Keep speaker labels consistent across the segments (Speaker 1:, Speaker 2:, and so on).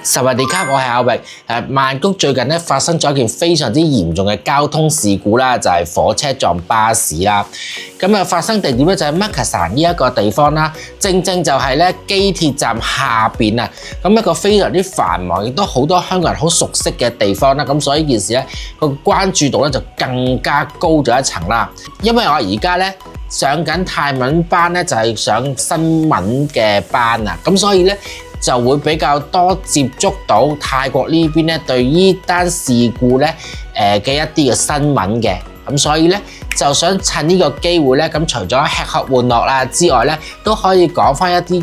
Speaker 1: 十日地卡，我係阿域。曼谷最近咧發生咗一件非常之嚴重嘅交通事故啦，就係火車撞巴士啦。咁啊，發生地點咧就係 Makassar 呢一個地方啦，正就係咧機鐵站下邊啊，咁一個非常之繁忙，亦都好多香港人好熟悉嘅地方啦。咁所以呢件事咧個關注度咧就更加高咗一層啦。因為我而家咧上緊泰文班咧，就係上新聞嘅班啊，咁所以咧就會比較多接觸到泰國呢邊咧對呢單事故咧嘅一啲嘅新聞嘅，咁所以咧就想趁呢個機會咧，咁除咗吃喝玩樂啦之外咧，都可以講翻一啲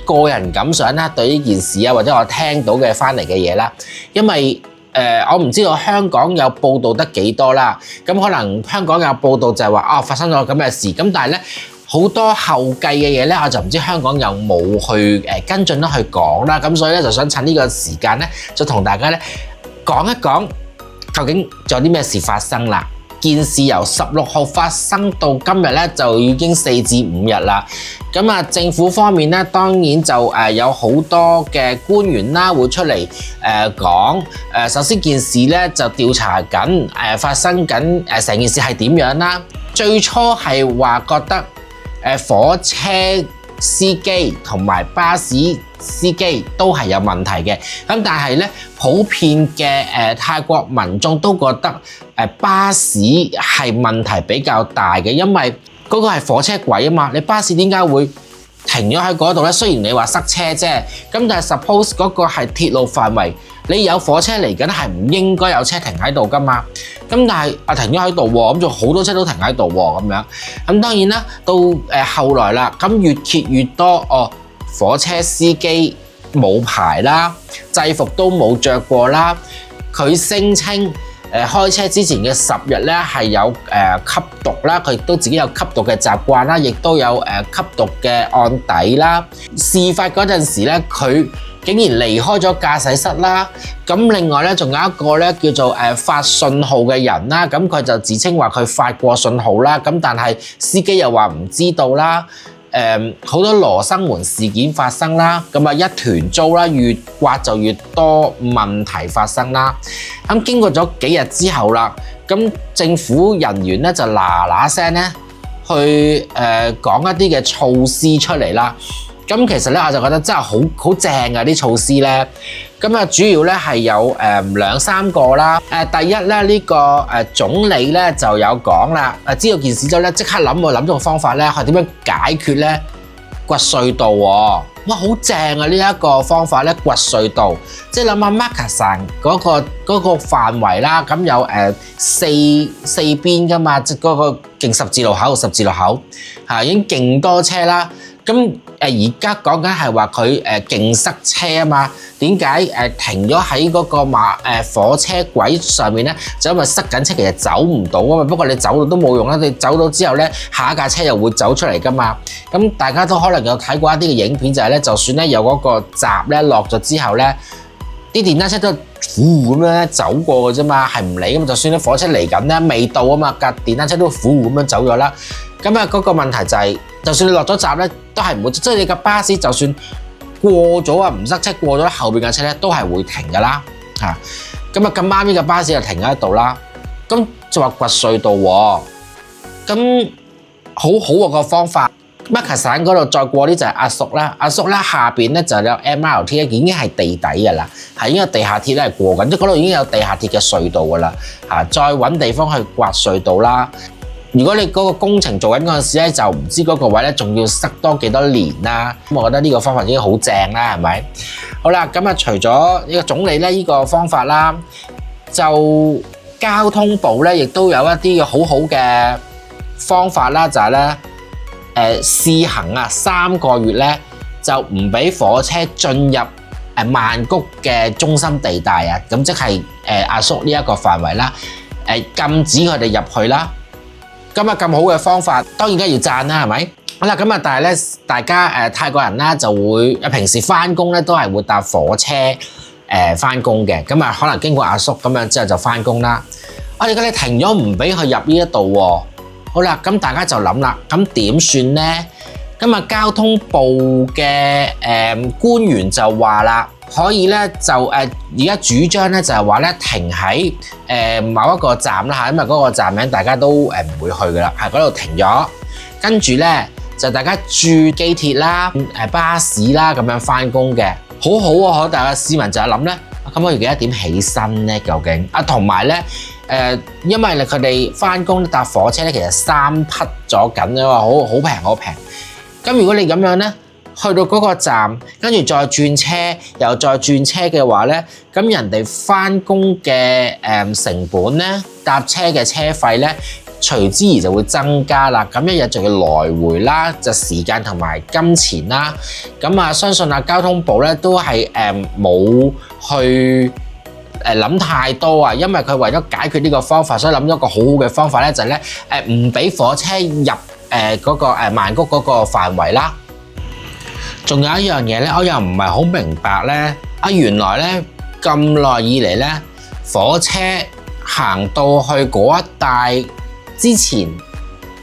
Speaker 1: 個人感想啦，對呢件事啊，或者我聽到嘅翻嚟嘅嘢啦，因為我唔知道香港有報導得幾多啦，咁可能香港有報導就係話發生咗咁嘅事，咁但係咧好多後繼嘅嘢咧，我就唔知香港有冇去跟進得去講啦，咁所以咧就想趁呢個時間咧，就同大家咧講一講究竟仲有啲咩事發生啦。件事由16號發生到今日咧，就已經4至5日啦。咁啊，政府方面咧，當然就有好多嘅官員啦，會出嚟講。首先件事咧就調查緊，發生緊成件事係點樣啦。最初係話覺得火車司機同埋巴士司機都係有問題嘅，咁但係咧普遍嘅泰國民眾都覺得巴士係問題比較大嘅，因為嗰個係火車軌啊嘛，你巴士點解會停咗喺嗰度咧？雖然你話塞車啫，咁但係 suppose 嗰個係鐵路範圍，你有火車嚟緊係唔應該有車停喺度噶嘛，咁但係停咗喺度喎，咁就好多車都停喺度喎，咁樣，咁當然啦，到後來啦，咁越揭越多火車司機冇牌啦，制服都冇着過啦，佢聲稱開車之前嘅10日咧係有吸毒啦，佢亦都自己有吸毒嘅習慣啦，亦都有吸毒嘅案底啦。事發嗰陣時咧，佢竟然離開咗駕駛室啦。咁另外咧，仲有一個咧叫做發信號嘅人啦，咁佢就自稱話佢發過信號啦，咁但係司機又話唔知道啦。好多羅生門事件發生啦，咁啊一團糟啦，越刮就越多問題發生啦。咁經過咗幾日之後啦，咁政府人員咧就嗱聲咧去講一啲嘅措施出嚟啦。咁其實咧我就覺得真係好正啊啲措施咧。咁啊主要咧係有2-3個啦。第一咧呢個總理咧就有講啦。知道件事之後咧即刻諗咗個方法咧，係點樣解決咧？掘隧道喎，哇好正啊！呢一個方法咧掘隧道，即係諗下 Makassar 嗰個範圍啦，咁有四邊噶嘛，即係嗰個勁十字路口嚇已經勁多車啦。咁而家講緊係話佢勁塞車啊嘛，點解停咗喺嗰個火車軌上面咧？就因為塞緊車，其實走唔到啊嘛。不過你走到都冇用啦，你走到之後咧，下一架車又會走出嚟噶嘛。咁大家都可能有睇過一啲嘅影片，就係咧，就算咧有嗰個閘咧落咗之後咧，啲電單車都呼咁樣走過嘅啫嘛，係唔理咁。就算啲火車嚟緊咧未到啊嘛，架電單車都呼咁樣走咗啦。咁啊嗰個問題就係，就算你落咗閘咧，都係唔會，即係你架巴士就算過咗啊，唔塞車過咗後邊架車咧，都係會停噶啦嚇。咁啊咁啱呢架巴士就停喺度啦。咁就話掘隧道喎，咁好喎個方法。Makassar 嗰度再過啲就係阿叔啦，阿叔咧下邊咧就有 MRT 咧，已經係地底㗎啦，係應該地下鐵咧係過緊，即係嗰度已經有地下鐵嘅隧道㗎啦嚇。再揾地方去掘隧道啦。如果你嗰個工程做緊嗰陣時咧，就唔知嗰個位咧仲要塞多幾多年啦。咁我覺得呢個方法已經好正啦，係咪？好啦，咁啊除咗呢個總理咧呢個方法啦，就交通部咧亦都有一啲好好嘅方法啦，就係咧試行3個月咧就唔俾火車進入曼谷嘅中心地帶啊，咁即係阿叔呢一個範圍啦，禁止佢哋入去啦。咁好嘅方法，當然梗係要讚啦，係咪？好啦，咁啊，但係咧，大家泰國人啦就會平時翻工咧都係會搭火車翻工嘅，咁啊可能經過阿叔咁樣之後就翻工啦。而家你停咗唔俾佢入呢一度喎，好啦，咁大家就諗啦，咁點算咧？咁啊，交通部嘅官員就話啦，可以咧就而家主張咧就係話咧停喺某一個站啦嚇，因為嗰個站名大家都唔會去噶啦，喺嗰度停咗，跟住咧就大家住機鐵啦、巴士啦咁樣翻工嘅，好好啊！大家市民就係諗咧，咁我要幾多點起身咧？究竟啊，同埋咧因為佢哋翻工搭火車咧，其實3匹咗緊啊嘛，好平好平。咁如果你咁樣咧，去到嗰個站，跟住再轉車，又再轉車嘅話咧，咁人哋翻工嘅成本咧，搭車嘅車費咧，隨之而就會增加啦。咁一日就要來回啦，就時間同埋金錢啦。咁啊，相信交通部咧都係冇去諗太多啊，因為佢為咗解決呢個方法，所以諗咗個好好嘅方法咧，就係咧唔俾火車入嗰個曼谷嗰個範圍啦。仲有一樣嘢咧，我又唔係好明白咧。原來咧咁耐以嚟咧，火車行到去嗰一帶之前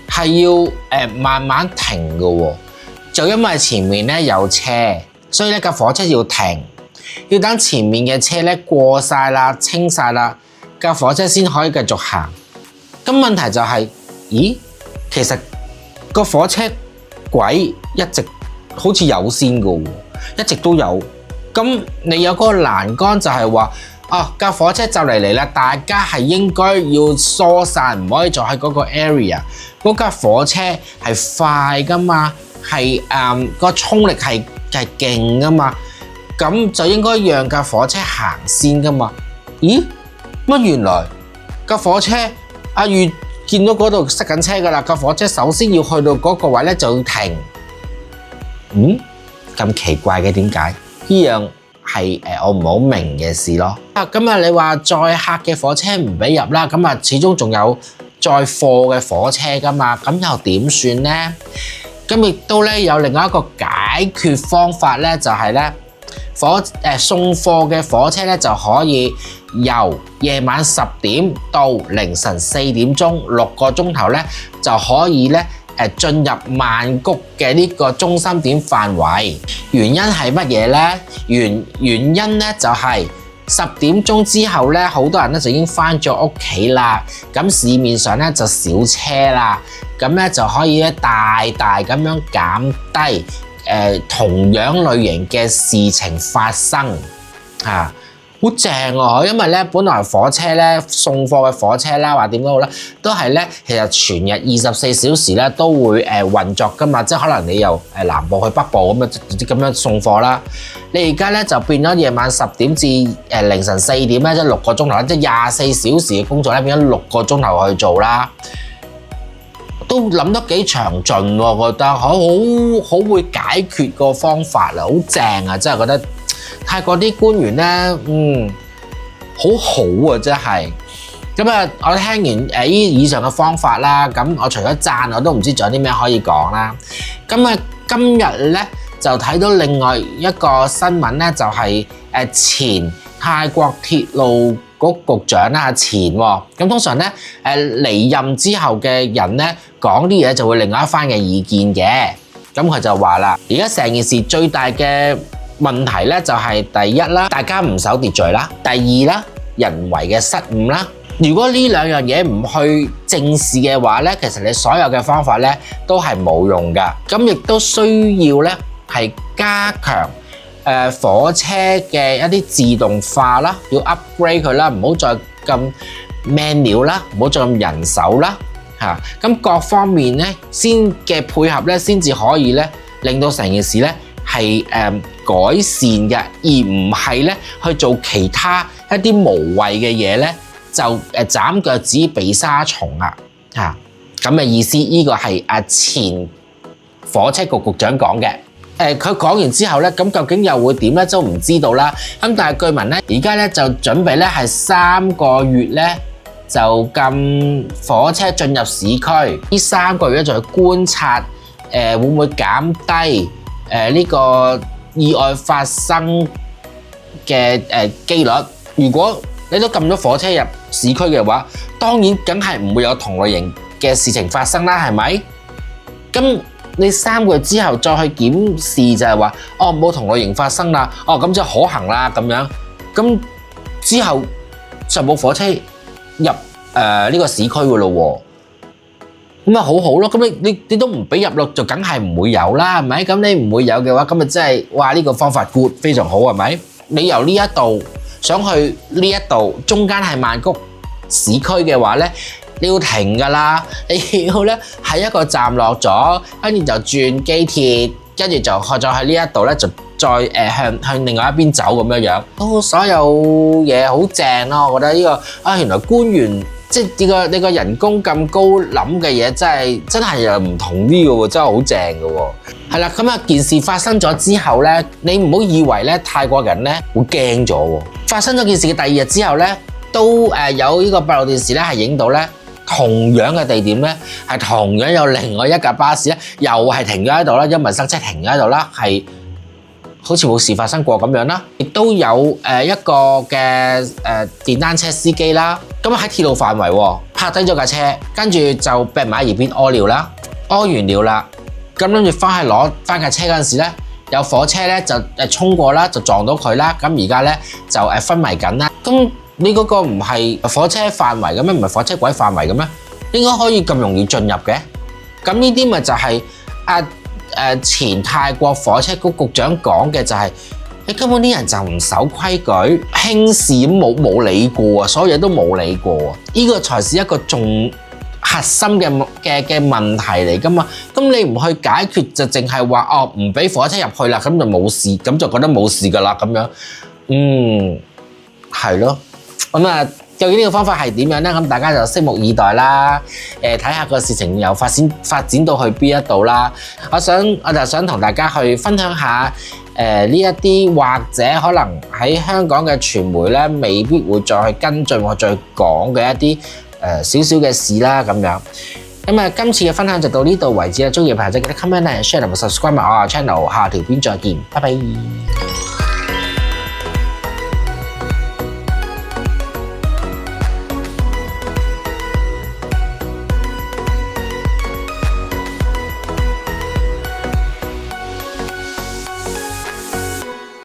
Speaker 1: 係要慢慢停嘅喎。就因為前面咧有車，所以咧架火車要停，要等前面嘅車咧過晒啦、清晒啦，架火車先可以繼續行。咁問題就係，咦，其實個火車軌一直好似有線嘅喎，一直都有。咁你有嗰個欄杆就係話，架火車就嚟啦，大家係應該要疏散，唔可以再喺嗰個 area。嗰架火車係快噶嘛，係個衝力係勁噶嘛，咁就應該讓架火車行先噶嘛。咦？乜原來架火車預見到嗰度塞緊車噶啦，架火車首先要去到嗰個位咧就要停。咁奇怪嘅，點解？呢樣係我唔好明嘅事咯。咁啊，你話載客嘅火車唔俾入啦，咁啊始終仲有載貨嘅火車噶嘛，咁又點算呢？咁亦都咧有另外一個解決方法咧，就係咧送貨嘅火車咧就可以由夜晚10點到凌晨4點鐘6個鐘頭咧就可以咧進入曼谷嘅呢個中心點範圍。原因係乜嘢呢？原因咧就係10點鐘之後咧，好多人咧就已經返咗屋企啦，咁市面上咧就少車啦，咁咧就可以咧大咁樣減低同樣類型嘅事情發生好正啊！因為咧，本來火車咧送貨嘅火車啦，話點都好啦，都係咧其實全日24小時咧都會運作噶嘛，即係可能你由南部去北部咁樣送貨啦。你而家咧就變咗夜晚10點至凌晨4點咧，即係6個鐘頭，即係24小時嘅工作咧，變咗6個鐘頭去做啦。都諗得幾詳盡喎，我覺得好會解決個方法啦，好正啊！真係覺得泰國啲官員咧，好好啊，真係。咁啊，我聽完以上嘅方法啦，咁我除咗讚，我都唔知仲有啲咩可以講啦。咁啊，今日咧就睇到另外一個新聞咧，就係前泰國鐵路局局長啦，前喎。咁通常咧離任之後嘅人咧講啲嘢就會另外一番嘅意見嘅。咁佢就話啦，而家成件事最大嘅問題咧就係第一啦，大家唔守秩序啦；第二啦，人為嘅失誤啦。如果呢兩樣嘢唔去正視嘅話咧，其實你所有嘅方法咧都係冇用㗎。咁亦都需要咧係加強火車嘅一啲自動化啦，要 upgrade 佢啦，唔好再咁 manual啦，唔好再咁人手啦嚇。咁各方面咧先嘅配合咧，先至可以咧令到成件事咧係改善嘅，而唔係咧去做其他一啲無謂嘅嘢咧，就斬腳趾避沙蟲嚇咁嘅意思。呢個係前火車局局長講嘅。佢講完之後咧，咁究竟又會點咧？都唔知道啦。咁但係據聞咧，而家咧就準備咧係3個月咧就禁火車進入市區。呢3個月咧就去觀察會唔會減低呢個意外發生嘅機率。如果你都禁咗火車入市區嘅話，當然梗係唔會有同類型嘅事情發生啦，係咪？咁你3個月之後再去檢視就係話，冇同類型發生啦，咁就可行啦咁樣，咁之後就冇火車入呢個市區噶咯喎。咁好好咯，咁你都唔俾入咯，就梗係唔會有啦，係咪？咁你唔會有嘅話，咁咪真係哇呢個方法 good 非常好，係咪？你由呢一度想去呢一度，中間係曼谷市區嘅話咧，你要停㗎啦，你要咧喺一個站落咗，跟住就轉機鐵，跟住就再喺呢一度咧就再向另外一邊走咁樣，所有嘢好正咯，我覺得呢個原來官員。即係你個人工咁高，諗嘅嘢真係又唔同啲嘅喎，真係好正嘅喎。係啦，咁件事發生咗之後咧，你唔好以為咧泰國人咧會驚咗喎。發生咗件事嘅第二日之後咧，都有呢個閉路電視咧係影到咧同樣嘅地點咧，係同樣有另外一架巴士咧，又係停咗喺度啦，因為塞車停咗喺度啦，係好似冇事發生過咁樣啦。亦都有一個嘅電單車司機啦。咁喺鐵路範圍喎，泊低咗架車，跟住就劈埋喺一邊屙尿啦，屙完尿啦，咁跟住翻去攞翻架車嗰陣時咧，有火車咧就衝過啦，就撞到佢啦，咁而家咧就昏迷緊啦。咁你嗰個唔係火車範圍嘅咩？唔係火車軌範圍嘅咩？應該可以咁容易進入嘅？咁呢啲咪就係前泰國火車局局長講嘅就係。你根本啲人就唔守規矩，輕視冇理過啊，所有嘢都冇理過啊！呢個才是一個仲核心嘅問題嚟噶嘛。咁你唔去解決，就淨係話唔俾火車入去啦，咁就冇事，咁就覺得冇事噶啦咁樣。係咯。咁究竟呢個方法係點樣呢？咁大家就拭目以待啦。睇下個事情又發展到去邊一度啦。我就想同大家去分享下。呢一啲或者可能喺香港嘅傳媒咧，未必會再去跟進或再講嘅一啲少少嘅事啦咁樣。咁今次嘅分享就到呢度為止啦。中意嘅朋友記得 comment、share 同埋 subscribe 埋我嘅 channel。下條片再見，拜拜。